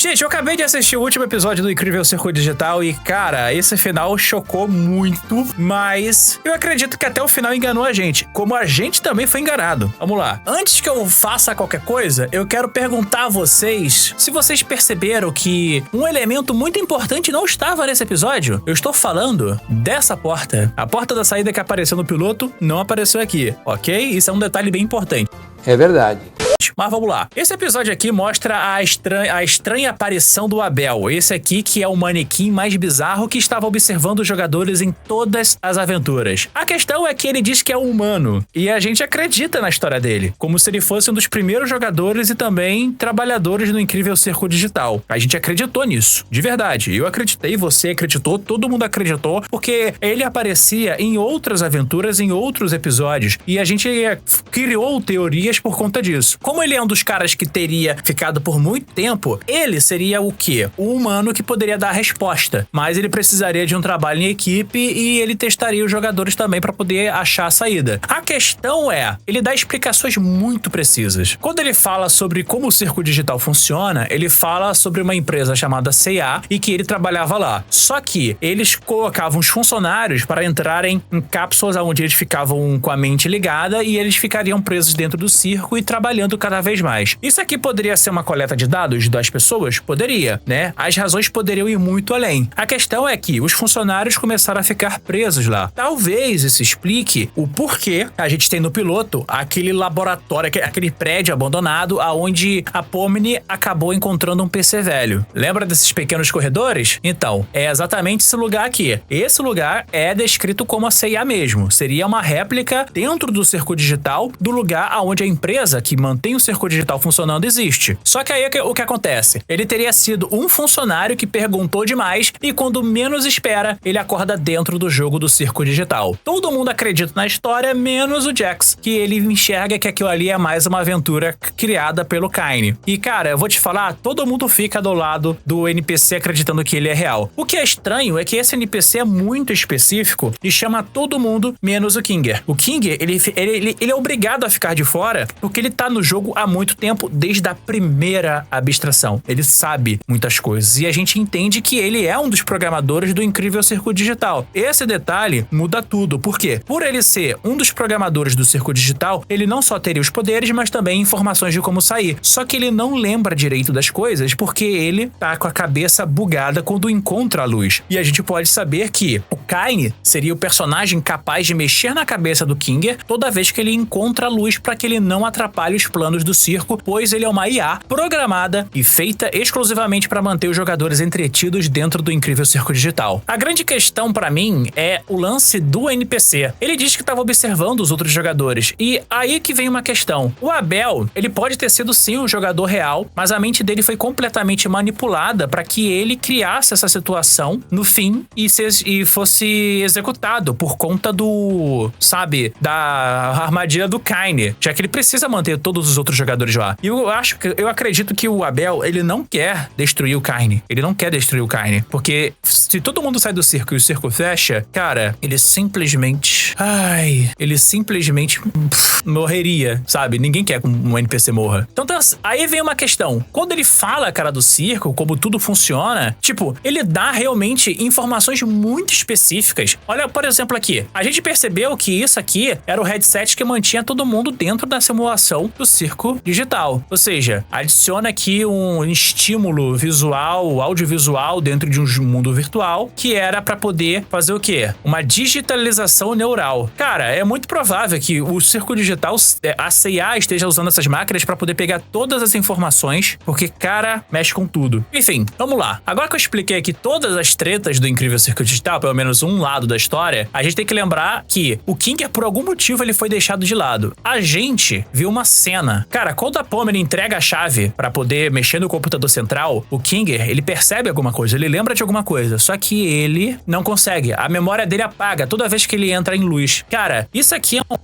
Gente, eu acabei de assistir o último episódio do Incrível Circo Digital e, cara, esse final chocou muito, mas eu acredito que até o final enganou a gente, como a gente também foi enganado. Vamos lá. Antes que eu faça qualquer coisa, eu quero perguntar a vocês se vocês perceberam que um elemento muito importante não estava nesse episódio. Eu estou falando dessa porta. A porta da saída que apareceu no piloto não apareceu aqui, ok? Isso é um detalhe bem importante. É verdade. Mas vamos lá. Esse episódio aqui mostra a estranha aparição do Abel. Esse aqui que é o manequim mais bizarro que estava observando os jogadores em todas as aventuras. A questão é que ele diz que é humano. E a gente acredita na história dele. Como se ele fosse um dos primeiros jogadores e também trabalhadores no Incrível Circo Digital. A gente acreditou nisso. De verdade. Eu acreditei, você acreditou, todo mundo acreditou. Porque ele aparecia em outras aventuras, em outros episódios. E a gente criou teorias por conta disso. Como ele é um dos caras que teria ficado por muito tempo, ele seria o quê? O humano que poderia dar a resposta. Mas ele precisaria de um trabalho em equipe e ele testaria os jogadores também para poder achar a saída. A questão é, ele dá explicações muito precisas. Quando ele fala sobre como o circo digital funciona, ele fala sobre uma empresa chamada C&A e que ele trabalhava lá. Só que eles colocavam os funcionários para entrarem em cápsulas onde eles ficavam com a mente ligada e eles ficariam presos dentro do circo e trabalhando cada vez mais. Isso aqui poderia ser uma coleta de dados das pessoas? Poderia, né? As razões poderiam ir muito além. A questão é que os funcionários começaram a ficar presos lá. Talvez isso explique o porquê a gente tem no piloto aquele laboratório, aquele prédio abandonado aonde a Pomni acabou encontrando um PC velho. Lembra desses pequenos corredores? Então, é exatamente esse lugar aqui. Esse lugar é descrito como a C&A mesmo. Seria uma réplica dentro do circo digital do lugar aonde a empresa que mantém o circo digital funcionando existe. Só que aí o que acontece? Ele teria sido um funcionário que perguntou demais e quando menos espera, ele acorda dentro do jogo do circo digital. Todo mundo acredita na história, menos o Jax, que ele enxerga que aquilo ali é mais uma aventura criada pelo Kaine. E cara, eu vou te falar, todo mundo fica do lado do NPC acreditando que ele é real. O que é estranho é que esse NPC é muito específico e chama todo mundo, menos o Kinger. O Kinger, ele é obrigado a ficar de fora porque ele tá no jogo há muito tempo, desde a primeira abstração. Ele sabe muitas coisas e a gente entende que ele é um dos programadores do Incrível Circo Digital. Esse detalhe muda tudo. Por quê? Por ele ser um dos programadores do Circo Digital, ele não só teria os poderes, mas também informações de como sair. Só que ele não lembra direito das coisas porque ele tá com a cabeça bugada quando encontra a luz. E a gente pode saber que o Kaine seria o personagem capaz de mexer na cabeça do Kinger toda vez que ele encontra a luz para que ele não atrapalhe os planos do circo, pois ele é uma IA programada e feita exclusivamente para manter os jogadores entretidos dentro do Incrível Circo Digital. A grande questão para mim é o lance do NPC. Ele diz que estava observando os outros jogadores e aí que vem uma questão. O Abel, ele pode ter sido sim um jogador real, mas a mente dele foi completamente manipulada para que ele criasse essa situação no fim e fosse executado por conta do, sabe, da armadilha do Kaine, já que ele precisa manter todos os outros jogadores lá. E eu acredito que o Abel, ele não quer destruir o Kaine. Ele não quer destruir o Kaine, porque se todo mundo sai do circo e o circo fecha, cara, ele simplesmente morreria, sabe? Ninguém quer que um NPC morra. Então aí vem uma questão. Quando ele fala, cara, do circo, como tudo funciona, tipo, ele dá realmente informações muito específicas. Olha, por exemplo, aqui. A gente percebeu que isso aqui era o headset que mantinha todo mundo dentro da simulação do circo digital. Ou seja, adiciona aqui um estímulo visual, audiovisual dentro de um mundo virtual, que era para poder fazer o quê? Uma digitalização neural. Cara, é muito provável que o circo digital, a C&A, esteja usando essas máquinas para poder pegar todas as informações, porque, cara, mexe com tudo. Enfim, vamos lá. Agora que eu expliquei aqui todas as tretas do Incrível Circo Digital, pelo menos um lado da história, a gente tem que lembrar que o Kinger, por algum motivo, ele foi deixado de lado. A gente viu uma cena. Cara, quando a Pomni entrega a chave para poder mexer no computador central, o Kinger, ele percebe alguma coisa, ele lembra de alguma coisa, só que ele não consegue. A memória dele apaga toda vez que ele entra em luz. Cara, isso aqui é um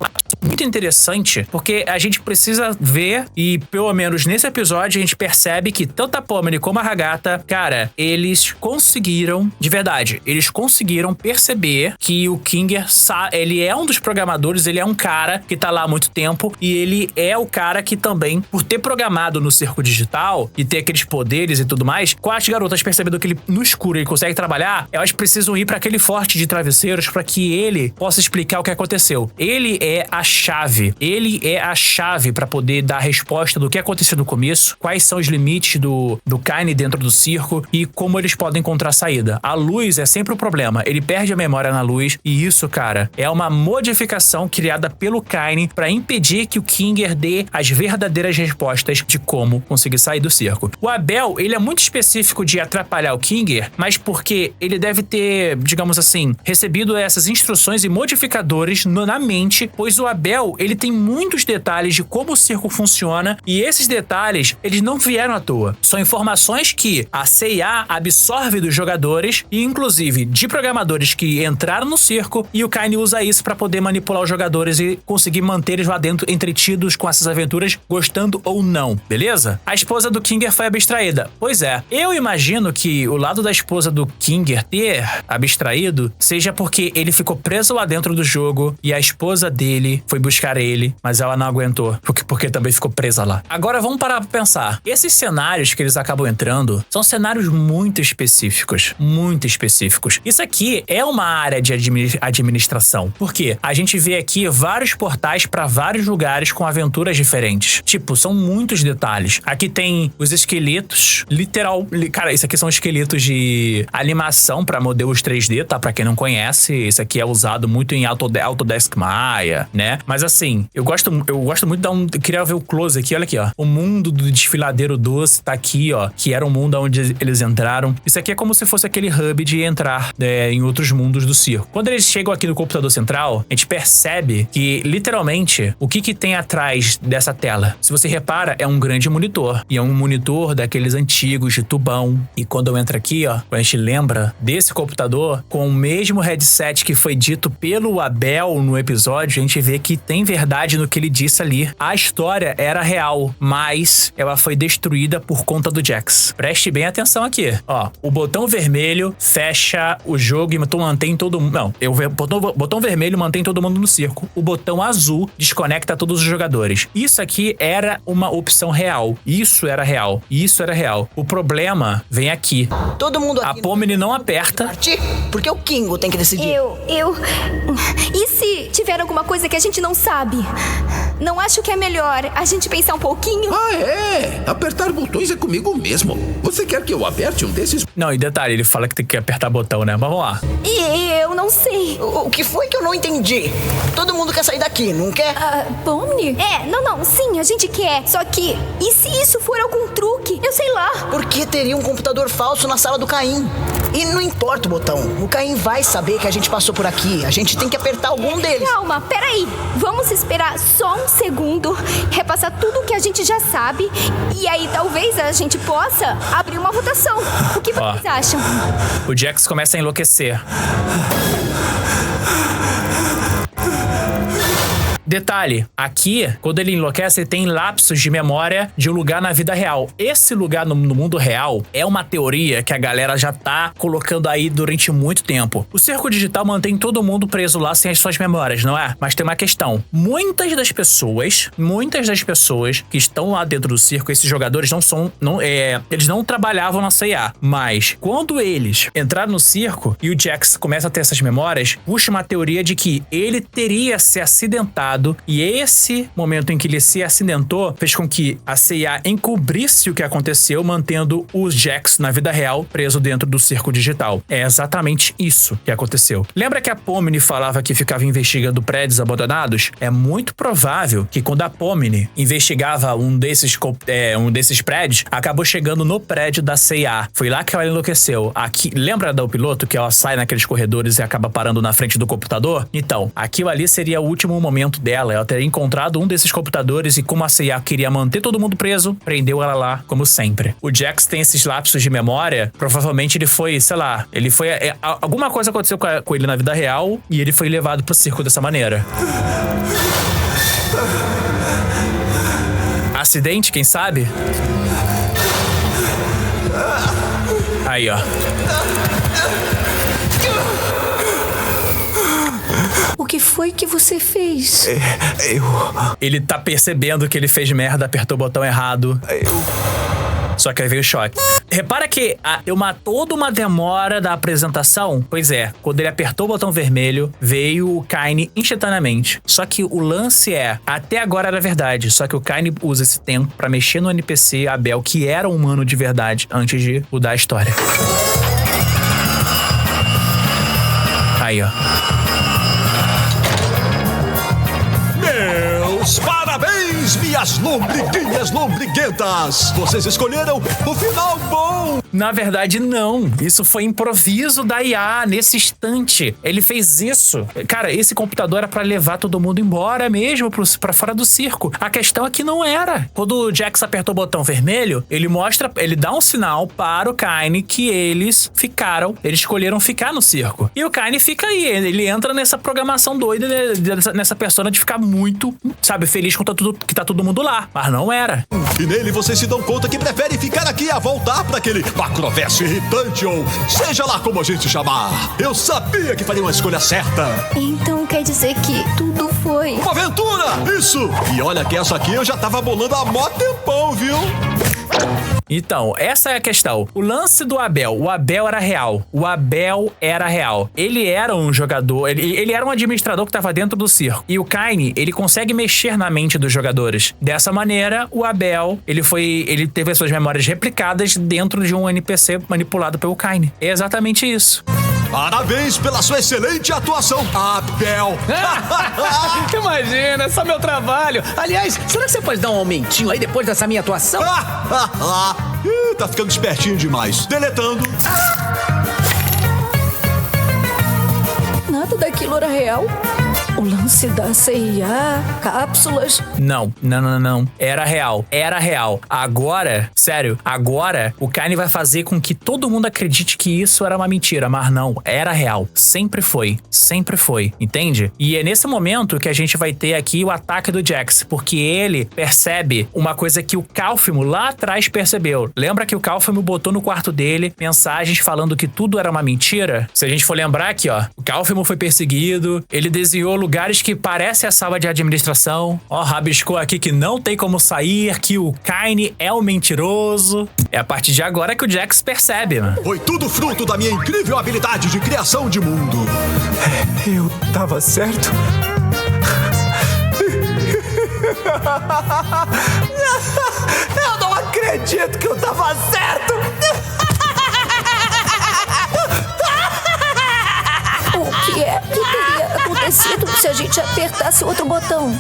muito interessante, porque a gente precisa ver, e pelo menos nesse episódio a gente percebe que tanto a Pomni como a Ragata, cara, eles conseguiram, de verdade, eles conseguiram perceber que o Kinger, ele é um dos programadores, ele é um cara que tá lá há muito tempo, e ele é o cara cara que também, por ter programado no circo digital e ter aqueles poderes e tudo mais, com as garotas percebendo que ele, no escuro, ele consegue trabalhar, elas precisam ir pra aquele forte de travesseiros pra que ele possa explicar o que aconteceu. Ele é a chave. Ele é a chave pra poder dar a resposta do que aconteceu no começo, quais são os limites do Kaine dentro do circo e como eles podem encontrar saída. A luz é sempre o problema. Ele perde a memória na luz e isso, cara, é uma modificação criada pelo Kaine pra impedir que o Kinger dê as verdadeiras respostas de como conseguir sair do circo. O Abel, ele é muito específico de atrapalhar o Kinger, mas porque ele deve ter, digamos assim, recebido essas instruções e modificadores na mente, pois o Abel, ele tem muitos detalhes de como o circo funciona e esses detalhes, eles não vieram à toa. São informações que a CIA absorve dos jogadores e, inclusive, de programadores que entraram no circo e o Kaine usa isso pra poder manipular os jogadores e conseguir manter eles lá dentro entretidos com essas aventuras, gostando ou não, beleza? A esposa do Kinger foi abstraída. Pois é, eu imagino que o lado da esposa do Kinger ter abstraído seja porque ele ficou preso lá dentro do jogo e a esposa dele foi buscar ele, mas ela não aguentou, porque também ficou presa lá. Agora vamos parar pra pensar. Esses cenários que eles acabam entrando são cenários muito específicos, muito específicos. Isso aqui é uma área de administração, porque a gente vê aqui vários portais pra vários lugares com aventuras diferentes. Tipo, são muitos detalhes. Aqui tem os esqueletos, cara, isso aqui são esqueletos de animação pra modelos 3D, tá? Pra quem não conhece, isso aqui é usado muito em Autodesk Maya, né? Mas assim, eu gosto muito eu queria ver o close aqui, olha aqui, ó. O mundo do desfiladeiro doce tá aqui, ó, que era o mundo onde eles entraram. Isso aqui é como se fosse aquele hub de entrar em outros mundos do circo. Quando eles chegam aqui no computador central, a gente percebe que, literalmente, o que tem atrás dessa tela? Se você repara, é um grande monitor. E é um monitor daqueles antigos de tubão. E quando eu entro aqui, ó, quando a gente lembra desse computador, com o mesmo headset que foi dito pelo Abel no episódio, a gente vê que tem verdade no que ele disse ali. A história era real, mas ela foi destruída por conta do Jax. Preste bem atenção aqui. Ó, o botão vermelho fecha o jogo e mantém todo mundo... Não, o botão vermelho mantém todo mundo no circo. O botão azul desconecta todos os jogadores. Isso aqui era uma opção real. Isso era real. Isso era real. O problema vem aqui. Todo mundo aqui... A Pomni não aperta. Porque o Kingo tem que decidir. E se tiver alguma coisa que a gente não sabe? Não acho que é melhor a gente pensar um pouquinho? Ah, é? Apertar botões é comigo mesmo. Você quer que eu aperte um desses? Não, e detalhe, ele fala que tem que apertar botão, né? Mas vamos lá. E eu não sei. O que foi que eu não entendi? Todo mundo quer sair daqui, não quer? Pomni? Não, sim, a gente quer. Só que, e se isso for algum truque? Eu sei lá. Por que teria um computador falso na sala do Caim? E não importa o botão, o Caim vai saber que a gente passou por aqui. A gente tem que apertar algum deles. Calma, peraí. Vamos esperar só um segundo, repassar tudo que a gente já sabe, e aí talvez a gente possa abrir uma votação. O que vocês acham? O Jax começa a enlouquecer. Detalhe, aqui, quando ele enlouquece, ele tem lapsos de memória de um lugar na vida real. Esse lugar no mundo real é uma teoria que a galera já tá colocando aí durante muito tempo. O circo digital mantém todo mundo preso lá sem as suas memórias, não é? Mas tem uma questão. Muitas das pessoas que estão lá dentro do circo, esses jogadores eles não trabalhavam na CIA. Mas, quando eles entraram no circo e o Jax começa a ter essas memórias, puxa uma teoria de que ele teria se acidentado e esse momento em que ele se acidentou fez com que a CIA encobrisse o que aconteceu, mantendo o Jax na vida real preso dentro do circo digital. É exatamente isso que aconteceu. Lembra que a Pomni falava que ficava investigando prédios abandonados? É muito provável que quando a Pomni investigava um desses prédios, acabou chegando no prédio da CIA. Foi lá que ela enlouqueceu. Aqui, lembra do piloto que ela sai naqueles corredores e acaba parando na frente do computador? Então, aquilo ali seria o último momento dela. Ela teria encontrado um desses computadores e, como a CIA queria manter todo mundo preso, prendeu ela lá, como sempre. O Jax tem esses lapsos de memória. Provavelmente ele foi, sei lá, alguma coisa aconteceu com ele na vida real e ele foi levado pro circo dessa maneira. Acidente, quem sabe? Aí, ó. O que foi que você fez? Ele tá percebendo que ele fez merda, apertou o botão errado. Só que aí veio o choque. Repara que toda uma demora da apresentação. Pois é, quando ele apertou o botão vermelho, veio o Kaine instantaneamente. Só que o lance até agora era verdade. Só que o Kaine usa esse tempo pra mexer no NPC Abel, que era um humano de verdade, antes de mudar a história. Aí, ó. Meus parabéns, minhas lombriguinhas lombriguentas! Vocês escolheram o final bom! Na verdade, não. Isso foi improviso da IA nesse instante. Ele fez isso. Cara, esse computador era pra levar todo mundo embora mesmo, pra fora do circo. A questão é que não era. Quando o Jax apertou o botão vermelho, ele dá um sinal para o Kaine que eles escolheram ficar no circo. E o Kaine fica aí. Ele entra nessa programação doida, nessa persona de ficar muito, feliz com que tá todo mundo lá. Mas não era. E nele vocês se dão conta que preferem ficar aqui a voltar pra aquele macroverso irritante, ou seja lá como a gente chamar. Eu sabia que faria uma escolha certa. Então quer dizer que tudo foi uma aventura! Isso! E olha que essa aqui eu já tava bolando há mó tempão, viu? Então, essa é a questão. O lance do Abel. O Abel era real. Ele era um jogador, ele era um administrador que estava dentro do circo. E o Kaine, ele consegue mexer na mente dos jogadores. Dessa maneira, o Abel, ele teve as suas memórias replicadas dentro de um NPC manipulado pelo Kaine. É exatamente isso. Parabéns pela sua excelente atuação, Abel! Imagina, é só meu trabalho. Aliás, será que você pode dar um aumentinho aí depois dessa minha atuação? Tá ficando espertinho demais. Deletando. Nada daquilo era real? O lance da CIA, cápsulas... Não. Era real. Agora, sério, o Kaine vai fazer com que todo mundo acredite que isso era uma mentira, mas não, era real. Sempre foi, entende? E é nesse momento que a gente vai ter aqui o ataque do Jax, porque ele percebe uma coisa que o Calfimo lá atrás percebeu. Lembra que o Calfimo botou no quarto dele mensagens falando que tudo era uma mentira? Se a gente for lembrar aqui, ó, o Calfimo foi perseguido, ele desenhou lugares que parecem a sala de administração. Ó, rabiscou aqui que não tem como sair, que o Kaine é o mentiroso. É a partir de agora que o Jax percebe, mano. Foi tudo fruto da minha incrível habilidade de criação de mundo. Eu tava certo? Eu não acredito que eu tava certo! O que é que teria acontecido se a gente apertasse outro botão?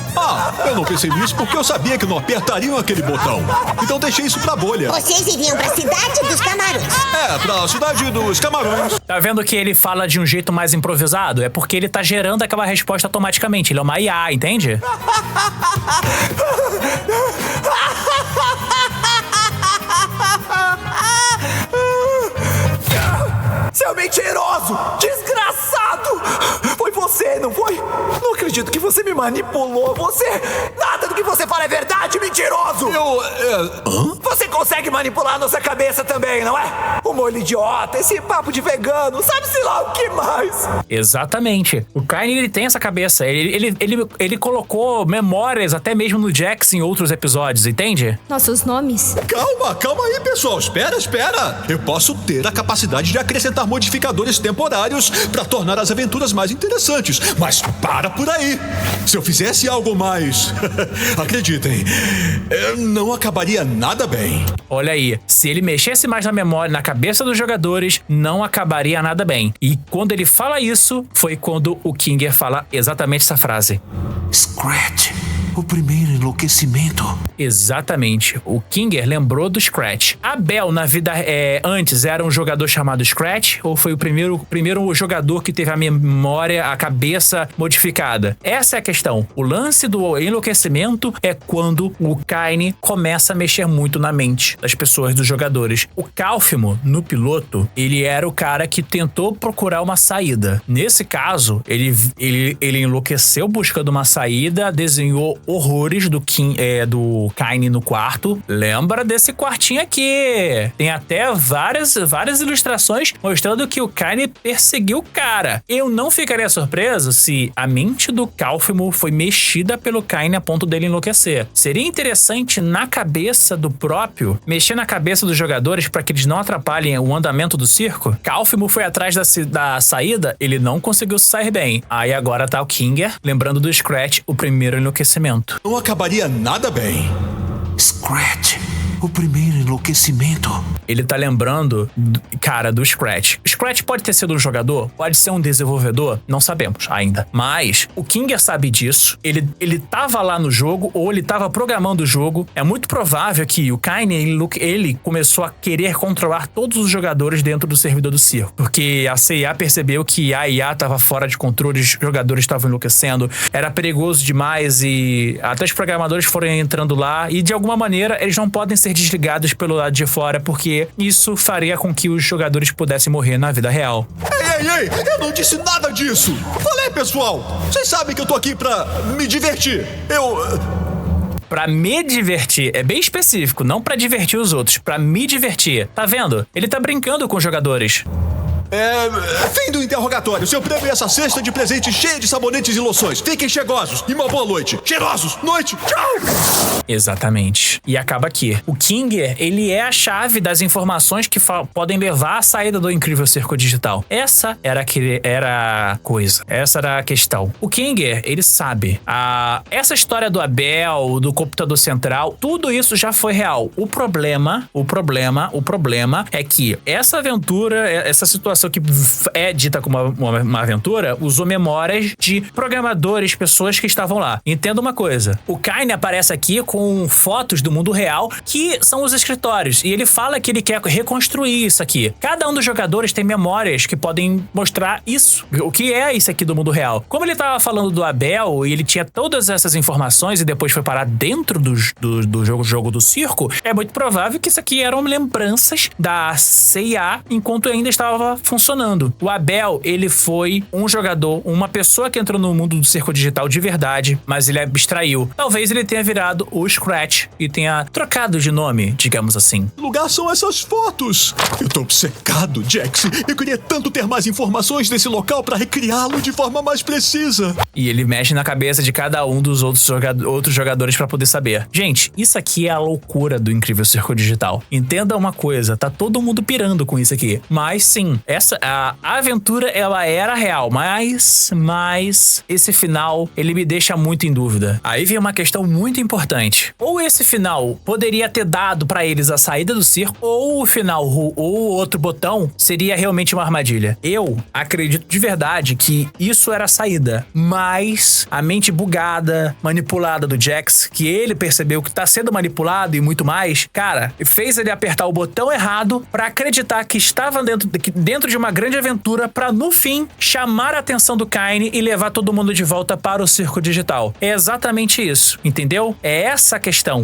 Eu não pensei nisso porque eu sabia que não apertariam aquele botão. Então deixei isso pra bolha. Vocês iriam pra cidade dos camarões. Pra cidade dos camarões. Tá vendo que ele fala de um jeito mais improvisado? É porque ele tá gerando aquela resposta automaticamente. Ele é uma IA, entende? Seu mentiroso! Desgraçado! Foi você, não foi? Não acredito que você me manipulou. Nada do que você fala é verdade, mentiroso! Você consegue manipular a nossa cabeça também, não é? O molho idiota, esse papo de vegano, sabe-se lá o que mais? Exatamente. O Kaine, ele tem essa cabeça. Ele colocou memórias até mesmo no Jax em outros episódios, entende? nossos nomes. Calma aí, pessoal. Espera. Eu posso ter a capacidade de acrescentar modificadores temporários pra tornar as aventuras mais interessantes. Mas para por aí. Se eu fizesse algo mais... acreditem, não acabaria nada bem. Olha aí, se ele mexesse mais na memória, na cabeça dos jogadores, não acabaria nada bem. E quando ele fala isso, foi quando o Kinger fala exatamente essa frase. Scratch, o primeiro enlouquecimento. Exatamente. O Kinger lembrou do Scratch. Abel, na vida antes, era um jogador chamado Scratch? Ou foi o primeiro jogador que teve a memória, a cabeça modificada? Essa é a questão. O lance do enlouquecimento é quando o Kaine começa a mexer muito na mente das pessoas, dos jogadores. O Calfimo, no piloto, ele era o cara que tentou procurar uma saída. Nesse caso, ele enlouqueceu buscando uma saída, desenhou horrores do Kaine no quarto. Lembra desse quartinho aqui? Tem até várias ilustrações mostrando que o Kaine perseguiu o cara. Eu não ficaria surpreso se a mente do Cálfimo foi mexida pelo Kaine a ponto dele enlouquecer. Seria interessante na cabeça do próprio, mexer na cabeça dos jogadores para que eles não atrapalhem o andamento do circo. Cálfimo foi atrás da saída, ele não conseguiu sair bem. Aí agora tá o Kinger, lembrando do Scratch, o primeiro enlouquecimento. Não acabaria nada bem. Scratch, o primeiro enlouquecimento. Ele tá lembrando, cara, do Scratch. O Scratch pode ter sido um jogador, pode ser um desenvolvedor, não sabemos ainda. Mas o Kinger sabe disso, ele tava lá no jogo, ou ele tava programando o jogo. É muito provável que o Kaine, ele começou a querer controlar todos os jogadores dentro do servidor do circo. Porque a CIA percebeu que a IA tava fora de controle, os jogadores estavam enlouquecendo, era perigoso demais e até os programadores foram entrando lá e de alguma maneira eles não podem ser desligados pelo lado de fora, porque isso faria com que os jogadores pudessem morrer na vida real. Ei, eu não disse nada disso. Falei, pessoal, vocês sabem que eu tô aqui pra me divertir. Pra me divertir, é bem específico, não pra divertir os outros, pra me divertir. Tá vendo? Ele tá brincando com os jogadores. Fim do interrogatório. Seu prêmio é essa cesta de presente cheia de sabonetes e loções. Fiquem chegosos e uma boa noite. Cheirosos, noite, tchau! Exatamente. E acaba aqui. O Kinger, ele é a chave das informações que podem levar à saída do incrível circo digital. Essa era a coisa. Essa era a questão. O Kinger, ele sabe. Essa história do Abel, do computador central, tudo isso já foi real. O problema é que essa aventura, essa situação que é dita como uma aventura, usou memórias de programadores, pessoas que estavam lá. Entenda uma coisa. O Kaine aparece aqui com fotos do mundo real, que são os escritórios. E ele fala que ele quer reconstruir isso aqui. Cada um dos jogadores tem memórias que podem mostrar isso. O que é isso aqui do mundo real? Como ele estava falando do Abel e ele tinha todas essas informações e depois foi parar dentro do jogo do circo, é muito provável que isso aqui eram lembranças da CIA enquanto ainda estava funcionando. O Abel, ele foi um jogador, uma pessoa que entrou no mundo do circo digital de verdade, mas ele abstraiu. Talvez ele tenha virado o Scratch e tenha trocado de nome, digamos assim. Que lugar são essas fotos? Eu tô obcecado, Jax. Eu queria tanto ter mais informações desse local pra recriá-lo de forma mais precisa. E ele mexe na cabeça de cada um dos outros jogadores pra poder saber. Gente, isso aqui é a loucura do incrível circo digital. Entenda uma coisa, tá todo mundo pirando com isso aqui. Mas sim, a aventura, ela era real, mas esse final, ele me deixa muito em dúvida. Aí vem uma questão muito importante. Ou esse final poderia ter dado pra eles a saída do circo, ou o final, ou o outro botão, seria realmente uma armadilha. Eu acredito de verdade que isso era a saída, mas a mente bugada, manipulada do Jax, que ele percebeu que tá sendo manipulado e muito mais, cara, fez ele apertar o botão errado pra acreditar que estava dentro de uma grande aventura pra, no fim, chamar a atenção do Kaine e levar todo mundo de volta para o circo digital. É exatamente isso, entendeu? É essa a questão.